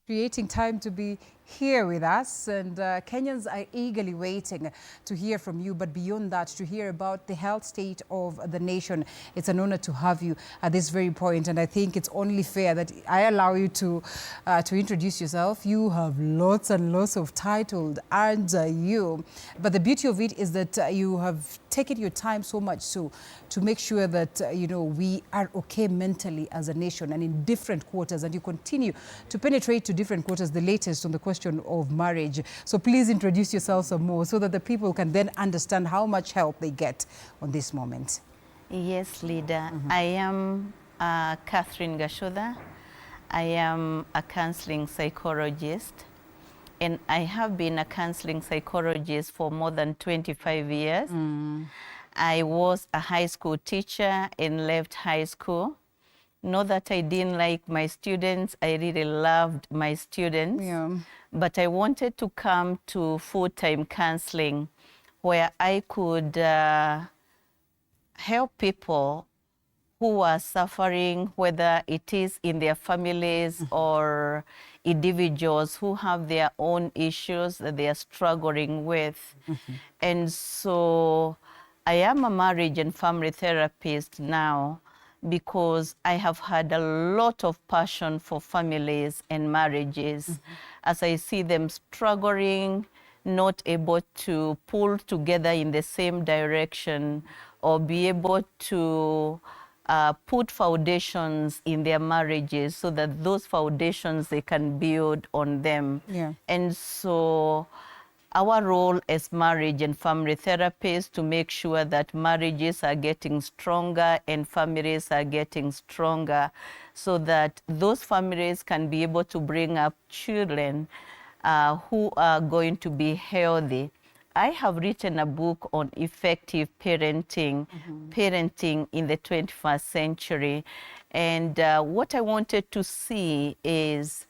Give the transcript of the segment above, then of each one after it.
Creating time to be here with us, and Kenyans are eagerly waiting to hear from you. But beyond that, to hear about the health state of the nation. It's an honor to have you at this very point, and I think it's only fair that I allow you to introduce yourself. You have lots and lots of titles under you, but the beauty of it is that you have taken your time so much so to make sure that we are okay mentally as a nation and in different quarters, and you continue to penetrate to different quarters, the latest on the question of marriage. So please introduce yourself some more so that the people can then understand how much help they get on this moment. Yes, leader. I am Catherine Gachutha. I am a counseling psychologist, and I have been a counseling psychologist for more than 25 years. I was a high school teacher and left high school. Not that I didn't like my students, I really loved my students. Yeah. But I wanted to come to full-time counseling where I could help people who are suffering, whether it is in their families or individuals who have their own issues that they are struggling with. And so I am a marriage and family therapist now, because I have had a lot of passion for families and marriages as I see them struggling, not able to pull together in the same direction or be able to put foundations in their marriages so that those foundations they can build on them. Yeah. And so our role as marriage and family therapists to make sure that marriages are getting stronger and families are getting stronger so that those families can be able to bring up children who are going to be healthy. I have written a book on effective parenting, parenting in the 21st century. And what I wanted to see is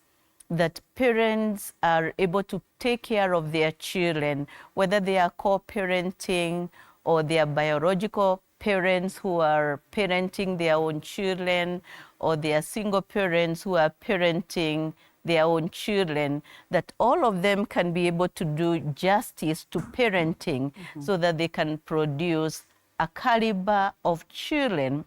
that parents are able to take care of their children, whether they are co-parenting or they are biological parents who are parenting their own children, or they are single parents who are parenting their own children, that all of them can be able to do justice to parenting so that they can produce a caliber of children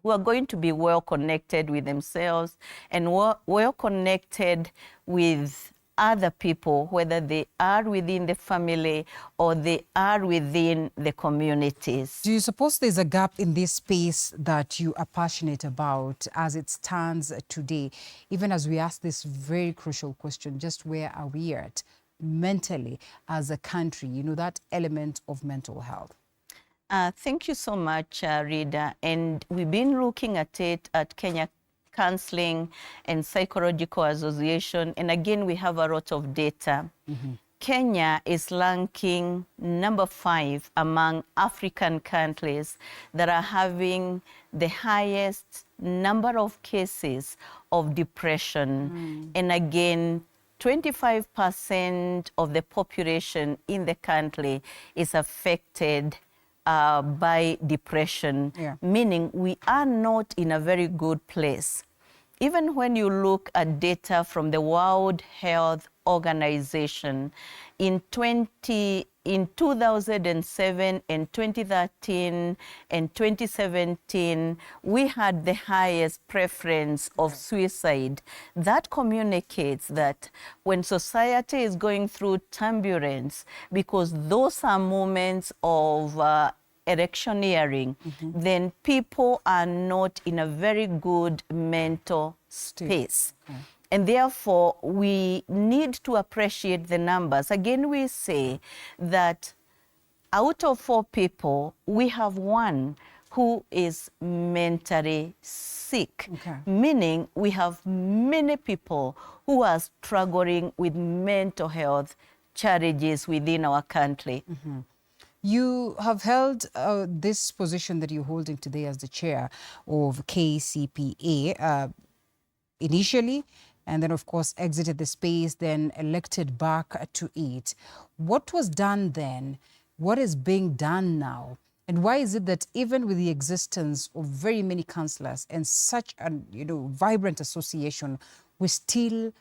who are going to be well connected with themselves and well connected with other people, whether they are within the family or they are within the communities. Do you suppose there's a gap in this space that you are passionate about as it stands today? Even as we ask this very crucial question, just where are we at mentally as a country, that element of mental health? Thank you so much, Rita. And we've been looking at it at Kenya Counseling and Psychological Association. And again, we have a lot of data. Kenya is ranking number 5 among African countries that are having the highest number of cases of depression. And again, 25% of the population in the country is affected by depression, meaning we are not in a very good place. Even when you look at data from the World Health Organization, in 2007 and 2013 and 2017, we had the highest preference of suicide. That communicates that when society is going through turbulence, because those are moments of electioneering, then people are not in a very good mental space. And therefore, we need to appreciate the numbers. Again, we say that out of 4 people, we have 1 who is mentally sick, meaning we have many people who are struggling with mental health challenges within our country. You have held this position that you're holding today as the chair of KCPA initially, and then, of course, exited the space, then elected back to it. What was done then? What is being done now? And why is it that even with the existence of very many councillors and such a vibrant association, we still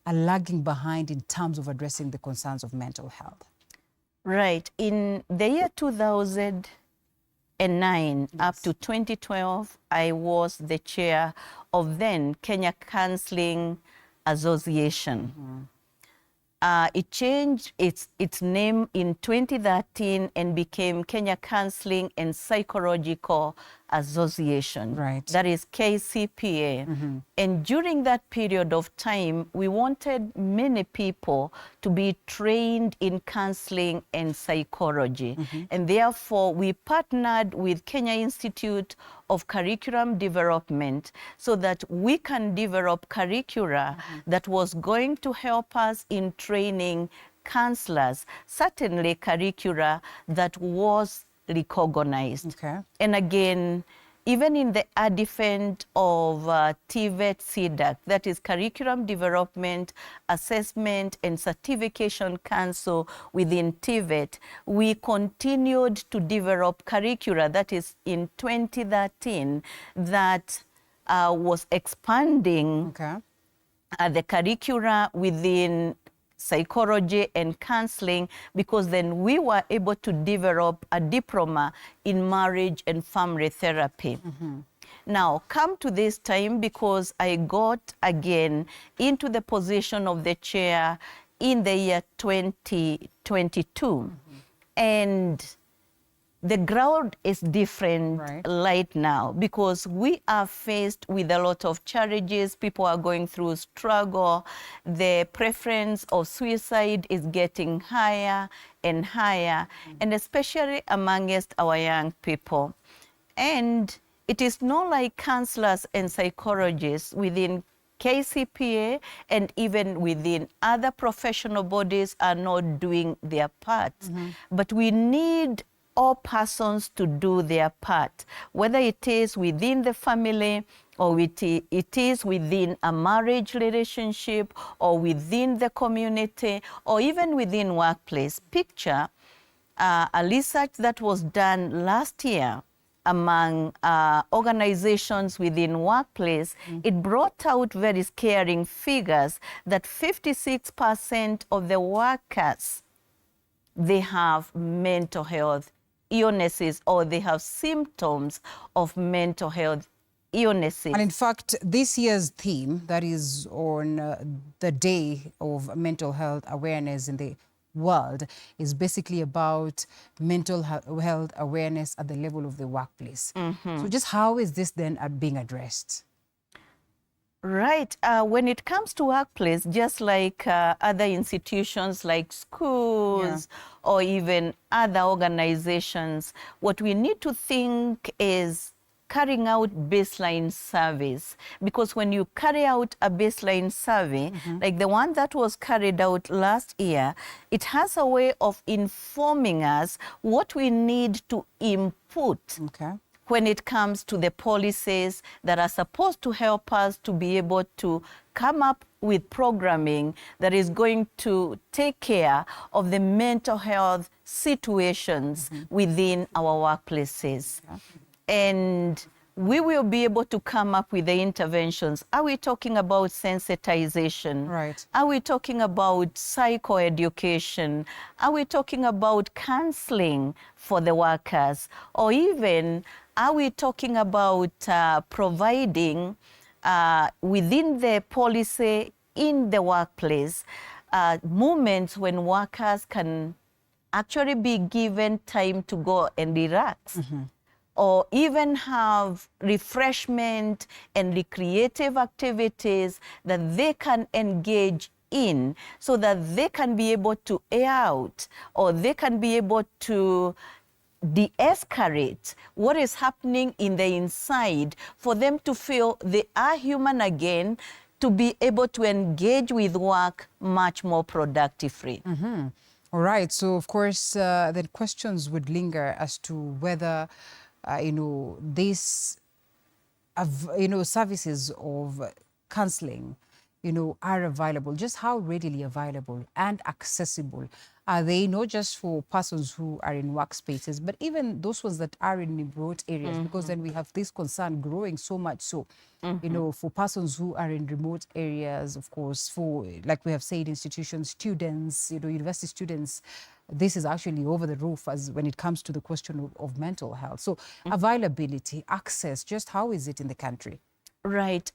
are lagging behind in terms of addressing the concerns of mental health? Right. In the year 2009 up Yes. to 2012, I was the chair of then Kenya Counseling Association. It changed its name in 2013 and became Kenya Counseling and Psychological Association. Right. That is KCPA. And during that period of time, we wanted many people to be trained in counseling and psychology. And therefore, we partnered with Kenya Institute of Curriculum Development so that we can develop curricula that was going to help us in training counselors, certainly curricula that was recognized. Okay. And again, even in the advent of TVET CDAC, that is Curriculum Development, Assessment and Certification Council within TVET, we continued to develop curricula, that is in 2013, that was expanding Okay. the curricula within psychology and counseling, because then we were able to develop a diploma in marriage and family therapy. Now, come to this time, because I got again into the position of the chair in the year 2022. And the ground is different right now, because we are faced with a lot of challenges. People are going through struggle. The preference of suicide is getting higher and higher, and especially amongst our young people. And it is not like counselors and psychologists within KCPA and even within other professional bodies are not doing their part. But we need all persons to do their part, whether it is within the family or it is within a marriage relationship or within the community or even within workplace. Picture a research that was done last year among organizations within workplace. It brought out very scaring figures that 56% of the workers, they have mental health illnesses or they have symptoms of mental health illnesses. And in fact, this year's theme, that is on the Day of Mental Health Awareness in the world, is basically about mental health awareness at the level of the workplace. So just how is this then being addressed? Right. When it comes to workplace, just like other institutions like schools or even other organizations, what we need to think is carrying out baseline surveys. Because when you carry out a baseline survey, like the one that was carried out last year, it has a way of informing us what we need to input when it comes to the policies that are supposed to help us to be able to come up with programming that is going to take care of the mental health situations within our workplaces. And we will be able to come up with the interventions. Are we talking about sensitization? Right. Are we talking about psychoeducation? Are we talking about counseling for the workers? Or even, are we talking about providing within the policy in the workplace moments when workers can actually be given time to go and relax? Or even have refreshment and recreative activities that they can engage in so that they can be able to air out or they can be able to de-escalate what is happening in the inside for them to feel they are human again, to be able to engage with work much more productively. All right. So, of course, the questions would linger as to whether these, services of counseling, are available? Just how readily available and accessible are they, not just for persons who are in workspaces, but even those ones that are in remote areas? Because then we have this concern growing so much so, for persons who are in remote areas, of course, for, like we have said, institutions, students, university students, this is actually over the roof as when it comes to the question of mental health. So availability, access, just how is it in the country? Right.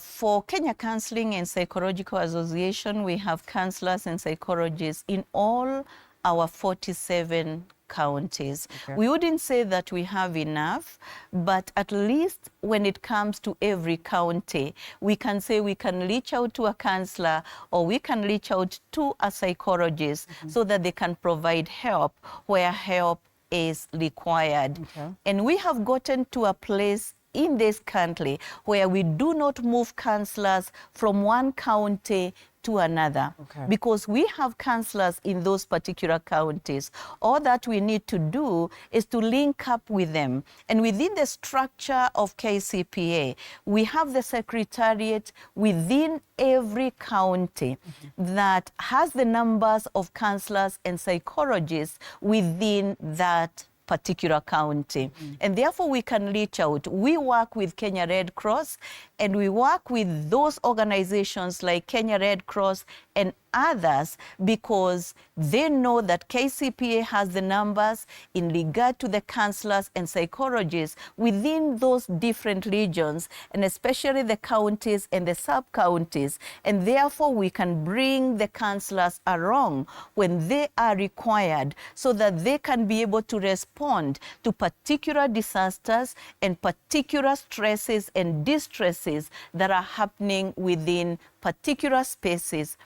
For Kenya Counseling and Psychological Association, we have counselors and psychologists in all our 47 counties. Okay. We wouldn't say that we have enough, but at least when it comes to every county, we can say we can reach out to a counselor or we can reach out to a psychologist so that they can provide help where help is required. Okay. And we have gotten to a place in this country where we do not move counselors from one county to another, because we have counselors in those particular counties. All that we need to do is to link up with them. And within the structure of KCPA, we have the secretariat within every county that has the numbers of counselors and psychologists within that particular county. And therefore we can reach out. We work with Kenya Red Cross and we work with those organizations like Kenya Red Cross and others because they know that KCPA has the numbers in regard to the counselors and psychologists within those different regions, and especially the counties and the sub-counties. And therefore we can bring the counselors along when they are required so that they can be able to respond to particular disasters and particular stresses and distresses that are happening within particular spaces.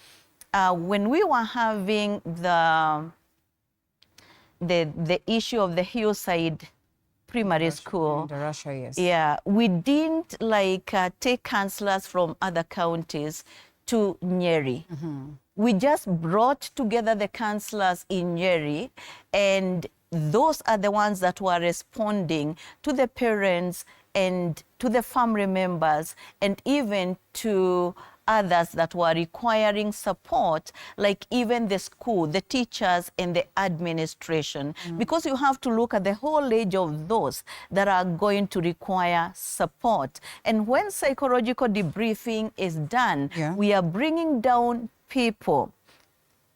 When we were having the issue of the hillside primary school, The Russia, yes. Yeah, we didn't take counselors from other counties to Nyeri. We just brought together the counselors in Nyeri, and those are the ones that were responding to the parents and to the family members and even to others that were requiring support, like even the school, the teachers and the administration, because you have to look at the whole age of those that are going to require support. And when psychological debriefing is done, we are bringing down people,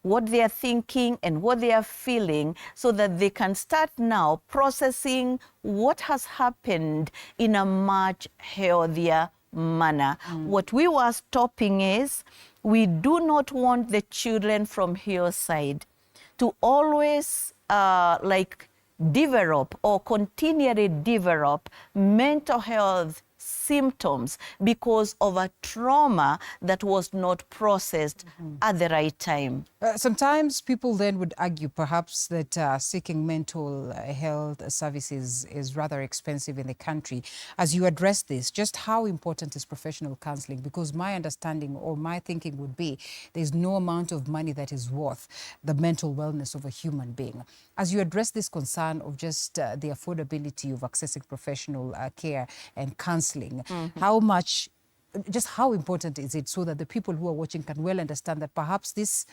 what they are thinking and what they are feeling, so that they can start now processing what has happened in a much healthier manner. What we were stopping is we do not want the children from hillside to always develop or continually develop mental health symptoms because of a trauma that was not processed at the right time. Sometimes people then would argue perhaps that seeking mental health services is rather expensive in the country. As you address this, just how important is professional counseling? Because my understanding or my thinking would be there's no amount of money that is worth the mental wellness of a human being. As you address this concern of just the affordability of accessing professional care and counseling, how much, just how important is it so that the people who are watching can well understand that perhaps this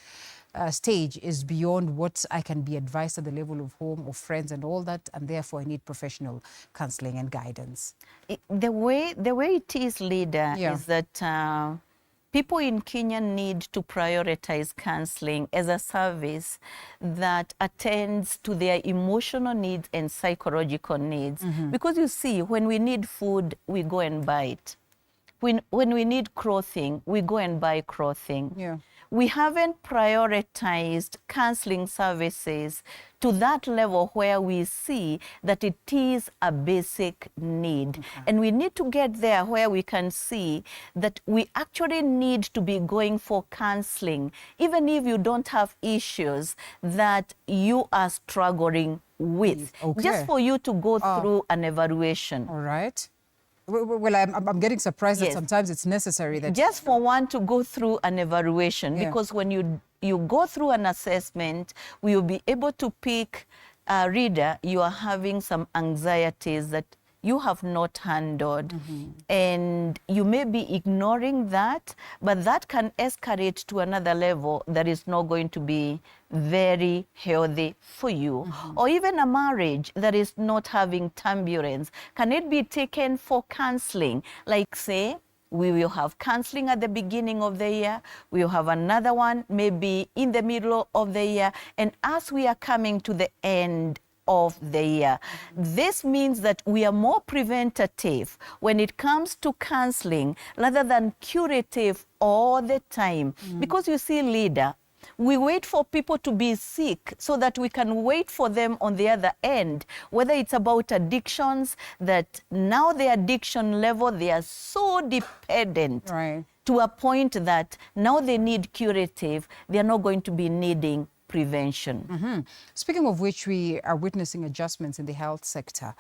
stage is beyond what I can be advised at the level of home or friends and all that, and therefore I need professional counseling and guidance? The way it is, leader, is that people in Kenya need to prioritize counseling as a service that attends to their emotional needs and psychological needs. Because you see, when we need food, we go and buy it. When we need clothing, we go and buy clothing. We haven't prioritized counseling services to that level where we see that it is a basic need. And we need to get there where we can see that we actually need to be going for counseling, even if you don't have issues that you are struggling with, just for you to go through an evaluation. All right. Well, I'm getting surprised that sometimes it's necessary that... Just for one to go through an evaluation, because when you go through an assessment, we will be able to pick, reader, you are having some anxieties that you have not handled. And you may be ignoring that, but that can escalate to another level that is not going to be very healthy for you. Or even a marriage that is not having turbulence. Can it be taken for counseling? Like, say, we will have counseling at the beginning of the year. We will have another one maybe in the middle of the year. And as we are coming to the end of the year, this means that we are more preventative when it comes to counseling rather than curative all the time. Because you see, leader, we wait for people to be sick so that we can wait for them on the other end, whether it's about addictions, that now the addiction level, they are so dependent to a point that now they need curative, they are not going to be needing prevention. Speaking of which, we are witnessing adjustments in the health sector.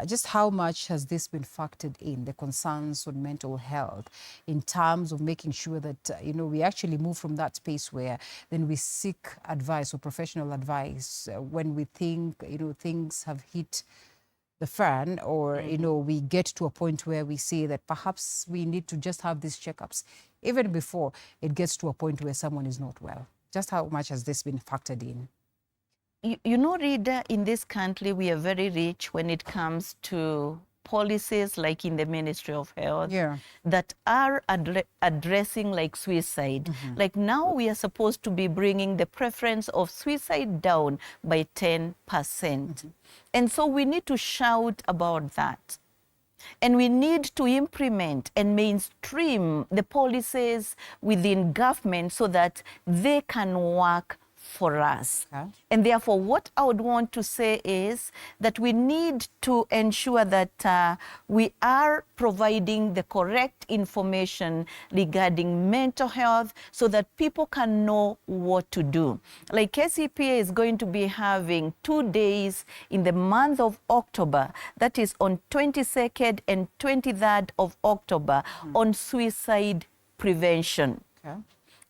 Just how much has this been factored in, the concerns on mental health, in terms of making sure that, we actually move from that space where then we seek advice or professional advice when we think, things have hit the fan, or, we get to a point where we say that perhaps we need to just have these checkups, even before it gets to a point where someone is not well. Just how much has this been factored in? You know, Rita, in this country, we are very rich when it comes to policies like in the Ministry of Health that are addressing like suicide. Like now we are supposed to be bringing the preference of suicide down by 10%. And so we need to shout about that. And we need to implement and mainstream the policies within government so that they can work for us. And therefore, what I would want to say is that we need to ensure that we are providing the correct information regarding mental health so that people can know what to do. Like KCPA is going to be having 2 days in the month of October, that is on 22nd and 23rd of October, on suicide prevention.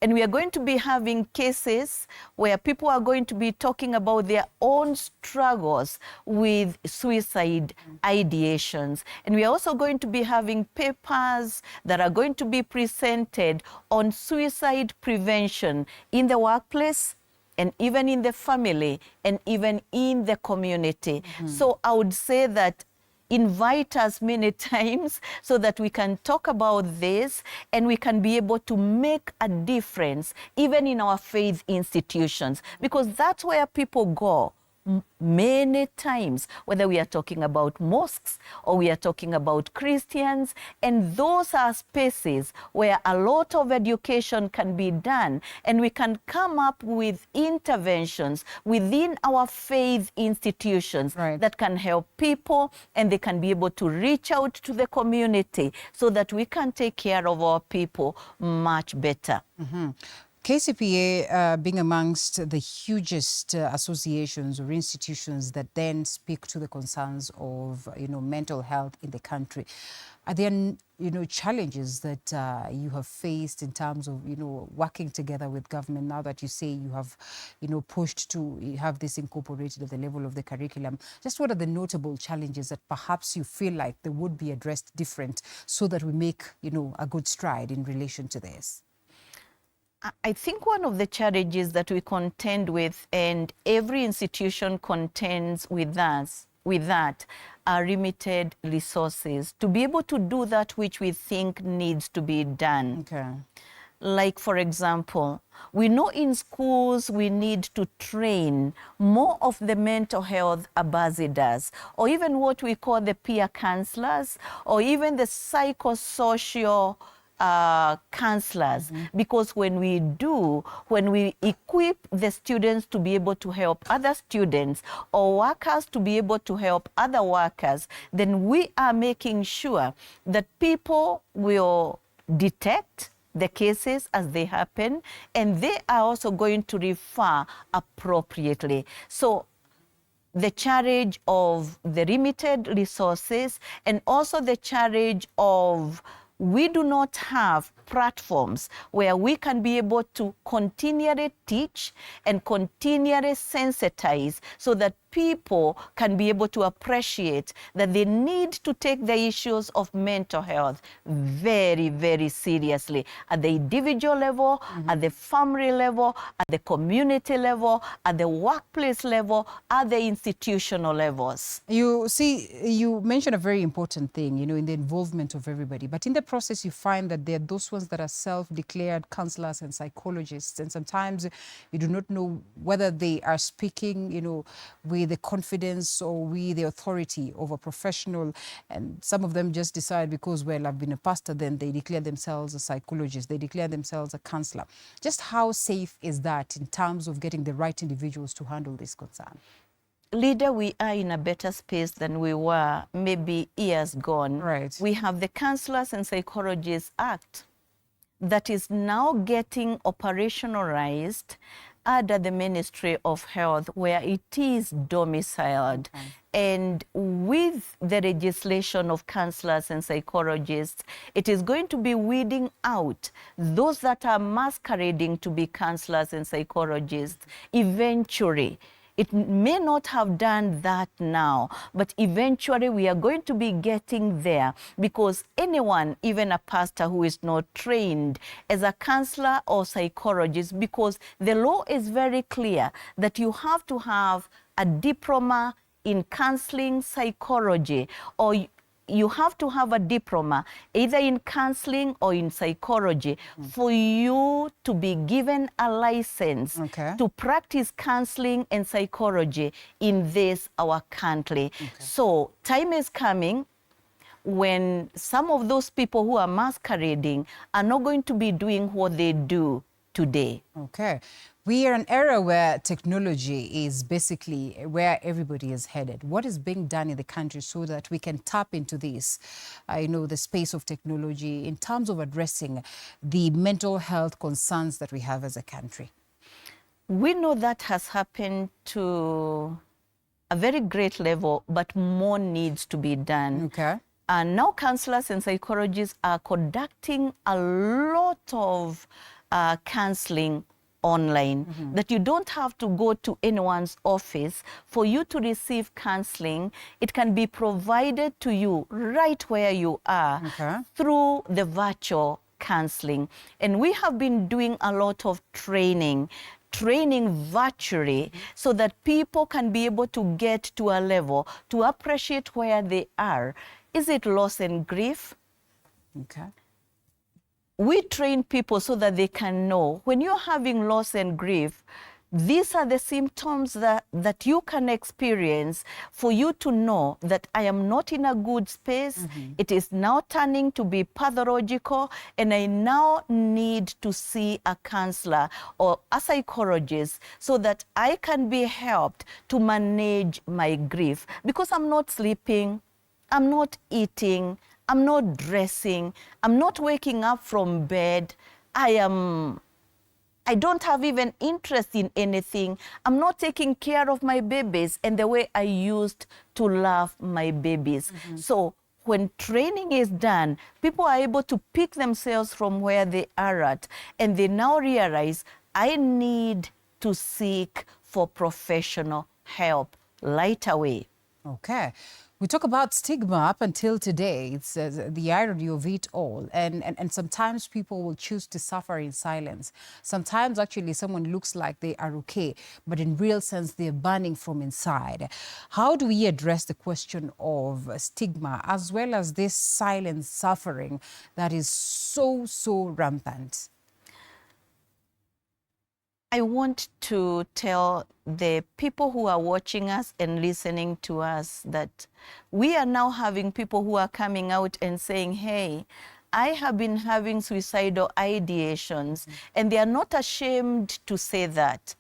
And we are going to be having cases where people are going to be talking about their own struggles with suicide ideations. And we are also going to be having papers that are going to be presented on suicide prevention in the workplace, and even in the family, and even in the community. So I would say that invite us many times so that we can talk about this and we can be able to make a difference even in our faith institutions, because that's where people go many times, whether we are talking about mosques or we are talking about Christians, and those are spaces where a lot of education can be done, and we can come up with interventions within our faith institutions that can help people, and they can be able to reach out to the community so that we can take care of our people much better. KCPA being amongst the hugest associations or institutions that then speak to the concerns of, mental health in the country. Are there, challenges that you have faced in terms of, working together with government now that you say you have, pushed to have this incorporated at the level of the curriculum? Just what are the notable challenges that perhaps you feel like they would be addressed different so that we make, a good stride in relation to this? I think one of the challenges that we contend with, and every institution contends with that, are limited resources to be able to do that which we think needs to be done. Like, for example, we know in schools we need to train more of the mental health ambassadors, or even what we call the peer counselors, or even the psychosocial counselors, because when we equip the students to be able to help other students, or workers to be able to help other workers, then we are making sure that people will detect the cases as they happen, and they are also going to refer appropriately. So the challenge of the limited resources, and also the challenge of we do not have platforms where we can be able to continually teach and continually sensitize so that people can be able to appreciate that they need to take the issues of mental health very, very seriously at the individual level, at the family level, at the community level, at the workplace level, at the institutional levels. You see, you mentioned a very important thing, you know, in the involvement of everybody. But in the process, you find that there are those ones that are self-declared counselors and psychologists. And sometimes you do not know whether they are speaking, you know, with the confidence or with the authority of a professional. And some of them just decide because, well, I've been a pastor, then they declare themselves a psychologist. They declare themselves a counselor. Just how safe is that in terms of getting the right individuals to handle this concern? Leader, we are in a better space than we were maybe years gone. Right. We have the Counselors and Psychologists Act that is now getting operationalized under the Ministry of Health, where it is domiciled. Okay. And with the legislation of counselors and psychologists, it is going to be weeding out those that are masquerading to be counselors and psychologists eventually. It may not have done that now, but eventually we are going to be getting there, because anyone, even a pastor who is not trained as a counselor or psychologist, because the law is very clear that you have to have a diploma in counseling psychology, or you have to have a diploma either in counseling or in psychology for you to be given a license to practice counseling and psychology in this, our country. So time is coming when some of those people who are masquerading are not going to be doing what they do today. We are in an era where technology is basically where everybody is headed. What is being done in the country so that we can tap into this, the space of technology in terms of addressing the mental health concerns that we have as a country? We know that has happened to a very great level, but more needs to be done. And now counselors and psychologists are conducting a lot of counseling online, that you don't have to go to anyone's office for you to receive counseling. It can be provided to you right where you are through the virtual counseling. And we have been doing a lot of training virtually so that people can be able to get to a level to appreciate where they are. Is it loss and grief? We train people so that they can know when you're having loss and grief, these are the symptoms that you can experience for you to know that I am not in a good space. It is now turning to be pathological, and I now need to see a counselor or a psychologist so that I can be helped to manage my grief, because I'm not sleeping, I'm not eating, I'm not dressing, I'm not waking up from bed, I don't have even interest in anything, I'm not taking care of my babies and the way I used to love my babies. So when training is done, people are able to pick themselves from where they are at, and they now realize, I need to seek for professional help right away. We talk about stigma up until today. It's the irony of it all. And sometimes people will choose to suffer in silence. Sometimes actually someone looks like they are okay, but in real sense, they're burning from inside. How do we address the question of stigma as well as this silent suffering that is so rampant? I want to tell the people who are watching us and listening to us that we are now having people who are coming out and saying, hey, I have been having suicidal ideations, and they are not ashamed to say that.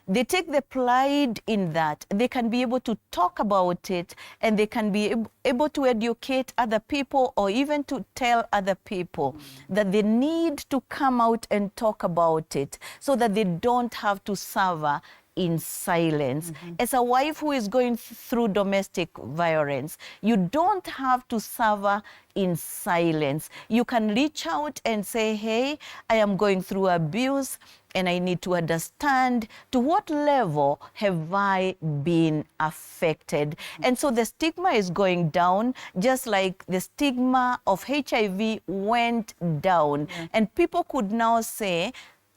They take the pride in that. They can be able to talk about it, and they can be able to educate other people, or even to tell other people that they need to come out and talk about it so that they don't have to suffer in silence. As a wife who is going through domestic violence, you don't have to suffer in silence. You can reach out and say, hey, I am going through abuse and I need to understand to what level have I been affected. And so the stigma is going down, just like the stigma of HIV went down. And people could now say,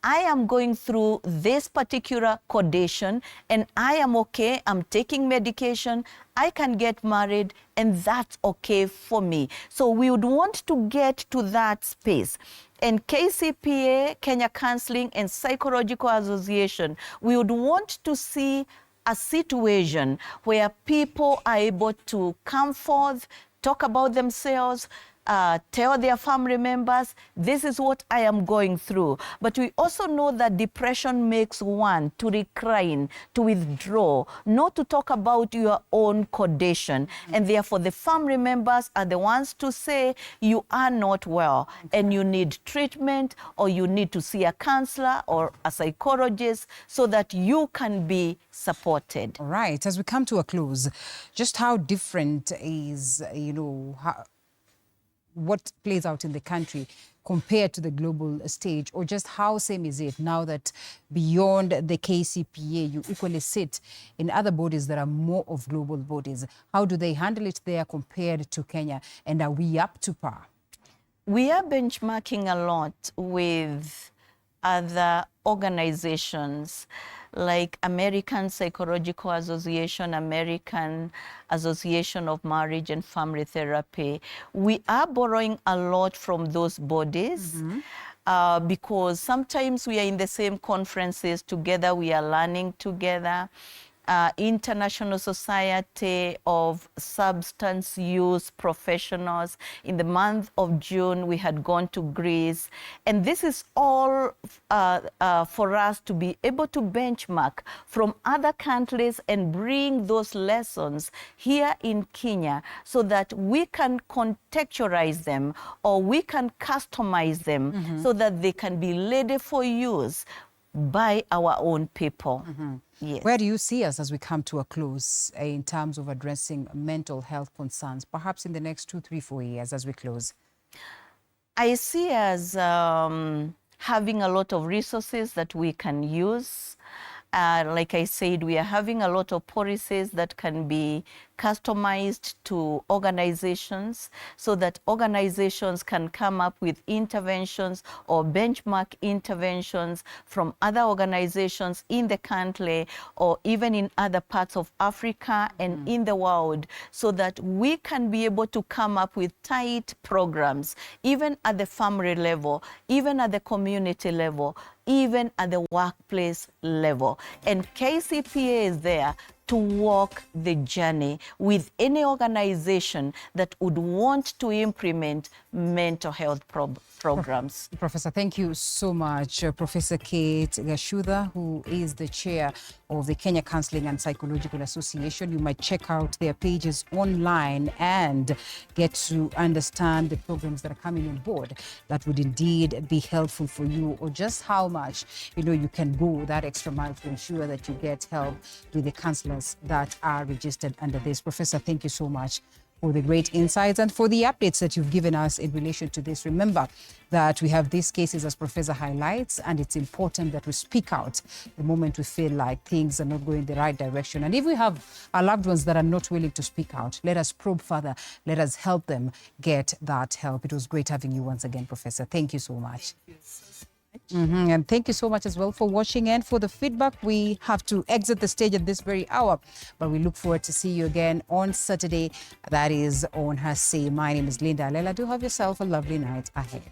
I am going through this particular condition and I am okay, I'm taking medication, I can get married and that's okay for me. So we would want to get to that space. And KCPA, Kenya Counseling and Psychological Association, we would want to see a situation where people are able to come forth, talk about themselves, tell their family members, this is what I am going through. But we also know that depression makes one to recline, to withdraw, not to talk about your own condition. And therefore, the family members are the ones to say, you are not well and you need treatment, or you need to see a counselor or a psychologist so that you can be supported. All right, as we come to a close, just how different is, what plays out in the country compared to the global stage, or just how same is it now that beyond the KCPA, you equally sit in other bodies that are more of global bodies? How do they handle it there compared to Kenya? And are we up to par? We are benchmarking a lot with other organizations like American Psychological Association, American Association of Marriage and Family Therapy. We are borrowing a lot from those bodies because sometimes we are in the same conferences together, we are learning together. International Society of Substance Use Professionals. In the month of June, we had gone to Greece. And this is all for us to be able to benchmark from other countries and bring those lessons here in Kenya so that we can contextualize them or we can customize them so that they can be ready for use by our own people. Yes. Where do you see us as we come to a close in terms of addressing mental health concerns, perhaps in the next 2, 3, 4 years as we close? I see us having a lot of resources that we can use. Like I said, we are having a lot of policies that can be customized to organizations so that organizations can come up with interventions or benchmark interventions from other organizations in the country or even in other parts of Africa and in the world, so that we can be able to come up with tight programs, even at the family level, even at the community level, even at the workplace level. And KCPA is there to walk the journey with any organization that would want to implement mental health programs. Professor, thank you so much. Professor Kate Gachutha, who is the chair of the Kenya Counseling and Psychological Association. You might check out their pages online and get to understand the programs that are coming on board that would indeed be helpful for you, or just how much you can go that extra mile to ensure that you get help with the counselors that are registered under this. Professor, thank you so much for the great insights and for the updates that you've given us in relation to this. Remember that we have these cases, as Professor highlights, and it's important that we speak out the moment we feel like things are not going the right direction. And if we have our loved ones that are not willing to speak out, let us probe further. Let us help them get that help. It was great having you once again, Professor. Thank you so much. And thank you so much as well for watching and for the feedback. We have to exit the stage at this very hour, but we look forward to see you again on Saturday. That is on Her Say. My name is Linda Alela. Do have yourself a lovely night ahead.